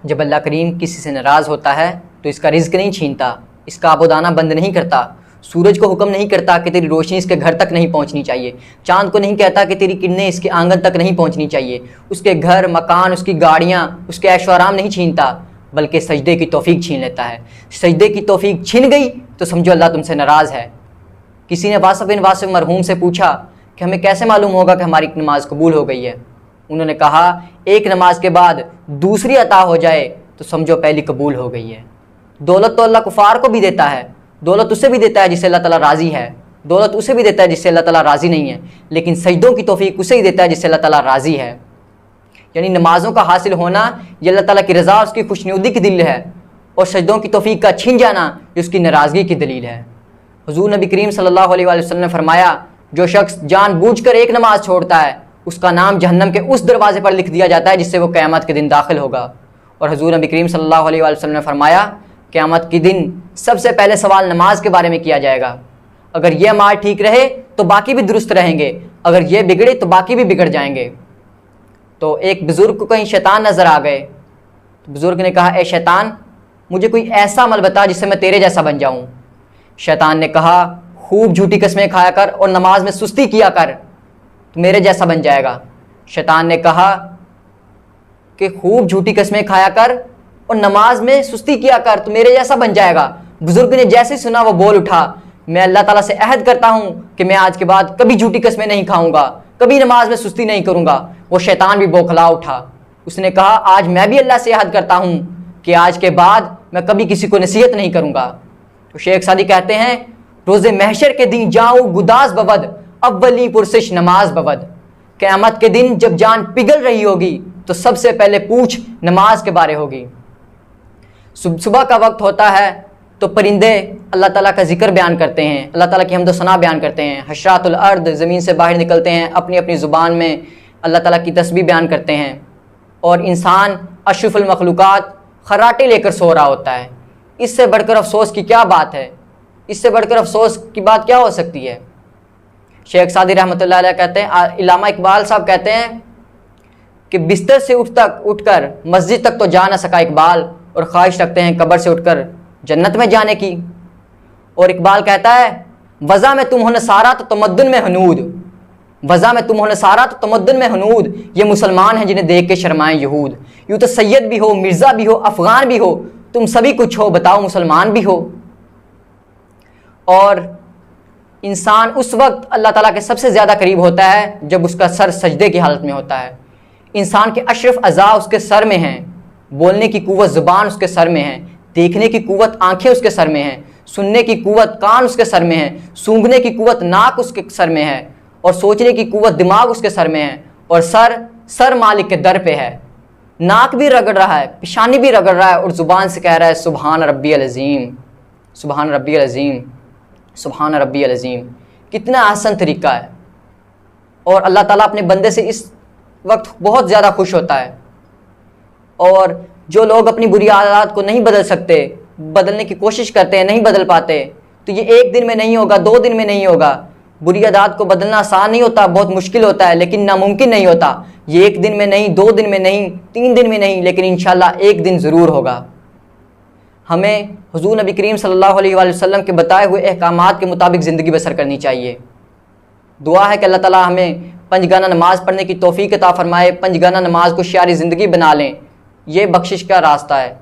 جب اللہ کریم کسی سے ناراض ہوتا ہے تو اس کا رزق نہیں چھینتا، اس کا آب و دانہ بند نہیں کرتا، سورج کو حکم نہیں کرتا کہ تیری روشنی اس کے گھر تک نہیں پہنچنی چاہیے، چاند کو نہیں کہتا کہ تیری کرنیں اس کے آنگن تک نہیں پہنچنی چاہیے، اس کے گھر مکان، اس کی گاڑیاں، اس کے عیش و آرام نہیں چھینتا، بلکہ سجدے کی توفیق چھین لیتا ہے۔ سجدے کی توفیق چھن گئی تو سمجھو اللہ تم سے ناراض ہے۔ کسی نے واصف بن واصف مرحوم سے پوچھا کہ ہمیں کیسے معلوم ہوگا کہ ہماری نماز قبول ہو گئی ہے؟ انہوں نے کہا ایک نماز کے بعد دوسری عطا ہو جائے تو سمجھو پہلی قبول ہو گئی ہے۔ دولت تو اللہ کفار کو بھی دیتا ہے، دولت اسے بھی دیتا ہے جس سے اللہ تعالیٰ راضی ہے، دولت اسے بھی دیتا ہے جس سے اللہ تعالیٰ راضی نہیں ہے، لیکن سجدوں کی توفیق اسے ہی دیتا ہے جس سے اللہ تعالیٰ راضی ہے۔ یعنی نمازوں کا حاصل ہونا یہ اللہ تعالیٰ کی رضا، اس کی خوشنودی کی دلیل ہے، اور سجدوں کی توفیق کا چھن جانا یہ اس کی ناراضگی کی دلیل ہے۔ حضور نبی کریم صلی اللہ علیہ وآلہ وسلم نے فرمایا جو شخص جان بوجھ کر ایک نماز چھوڑتا ہے اس کا نام جہنم کے اس دروازے پر لکھ دیا جاتا ہے جس سے وہ قیامت کے دن داخل ہوگا۔ اور حضور نبی کریم صلی اللہ علیہ وآلہ وسلم نے فرمایا قیامت کے دن سب سے پہلے سوال نماز کے بارے میں کیا جائے گا۔ اگر یہ عمال ٹھیک رہے تو باقی بھی درست رہیں گے، اگر یہ بگڑے تو باقی بھی بگڑ جائیں گے۔ تو ایک بزرگ کو کہیں شیطان نظر آ گئے تو بزرگ نے کہا اے شیطان مجھے کوئی ایسا عمل بتا جس سے میں تیرے جیسا بن جاؤں۔ شیطان نے کہا خوب جھوٹی قسمیں کھایا کر اور نماز میں سستی کیا کر تو میرے جیسا بن جائے گا۔ شیطان نے کہا کہ خوب جھوٹی قسمیں کھایا کر اور نماز میں سستی کیا کر تو میرے جیسا بن جائے گا۔ بزرگ نے جیسے سنا وہ بول اٹھا میں اللہ تعالیٰ سے عہد کرتا ہوں کہ میں آج کے بعد کبھی جھوٹی قسمیں نہیں کھاؤں گا، کبھی نماز میں سستی نہیں کروں گا۔ وہ شیطان بھی بوکھلا اٹھا، اس نے کہا آج میں بھی اللہ سے عہد کرتا ہوں کہ آج کے بعد میں کبھی کسی کو نصیحت نہیں کروں گا۔ تو شیخ سعدی کہتے ہیں روز محشر کے دن جاؤں گداز بود اولی پرسش نماز بود۔ قیامت کے دن جب جان پگھل رہی ہوگی تو سب سے پہلے پوچھ نماز کے بارے ہوگی۔ صبح کا وقت ہوتا ہے تو پرندے اللہ تعالیٰ کا ذکر بیان کرتے ہیں، اللہ تعالیٰ کی حمد و ثنا بیان کرتے ہیں، حشرات الارض زمین سے باہر نکلتے ہیں، اپنی اپنی زبان میں اللہ تعالیٰ کی تسبیح بیان کرتے ہیں، اور انسان اشرف المخلوقات خراٹے لے کر سو رہا ہوتا ہے۔ اس سے بڑھ کر افسوس کی کیا بات ہے؟ اس سے بڑھ کر افسوس کی بات کیا ہو سکتی ہے؟ شیخ سعدی رحمۃ اللہ علیہ کہتے ہیں، علامہ اقبال صاحب کہتے ہیں کہ بستر سے اٹھ کر مسجد تک تو جا نہ سکا اقبال، اور خواہش رکھتے ہیں قبر سے اٹھ کر جنت میں جانے کی۔ اور اقبال کہتا ہے وضع میں تم ہو نصارہ تو تمدن میں ہنود، وضع میں تم ہو نصارہ تو تمدن میں ہنود، یہ مسلمان ہیں جنہیں دیکھ کے شرمائیں یہود۔ یوں تو سید بھی ہو، مرزا بھی ہو، افغان بھی ہو، تم سبھی کچھ ہو، بتاؤ مسلمان بھی ہو۔ اور انسان اس وقت اللہ تعالیٰ کے سب سے زیادہ قریب ہوتا ہے جب اس کا سر سجدے کی حالت میں ہوتا ہے۔ انسان کے اشرف اعضاء اس کے سر میں ہیں، بولنے کی قوت زبان اس کے سر میں ہے، دیکھنے کی قوت آنکھیں اس کے سر میں ہیں، سننے کی قوت کان اس کے سر میں ہے، سونگھنے کی قوت ناک اس کے سر میں ہے، اور سوچنے کی قوت دماغ اس کے سر میں ہے، اور سر مالک کے در پہ ہے۔ ناک بھی رگڑ رہا ہے، پیشانی بھی رگڑ رہا ہے، اور زبان سے کہہ رہا ہے سبحان ربی العظیم، سبحان ربی العظیم، سبحان ربی العظیم۔ کتنا آسان طریقہ ہے، اور اللہ تعالیٰ اپنے بندے سے اس وقت بہت زیادہ خوش ہوتا ہے۔ اور جو لوگ اپنی بری عادات کو نہیں بدل سکتے، بدلنے کی کوشش کرتے ہیں نہیں بدل پاتے، تو یہ ایک دن میں نہیں ہوگا، 2 دن میں نہیں ہوگا۔ بری عادات کو بدلنا آسان نہیں ہوتا، بہت مشکل ہوتا ہے، لیکن ناممکن نہیں ہوتا۔ یہ 1 دن میں نہیں، 2 دن میں نہیں، 3 دن میں نہیں، لیکن انشاءاللہ ایک دن ضرور ہوگا۔ ہمیں حضور نبی کریم صلی اللہ علیہ وآلہ وسلم کے بتائے ہوئے احکامات کے مطابق زندگی بسر کرنی چاہیے۔ دعا ہے کہ اللہ تعالیٰ ہمیں 5 گانا نماز پڑھنے کی توفیق عطا فرمائے، 5 گانا نماز کو شعار زندگی بنا لیں، یہ بخشش کا راستہ ہے۔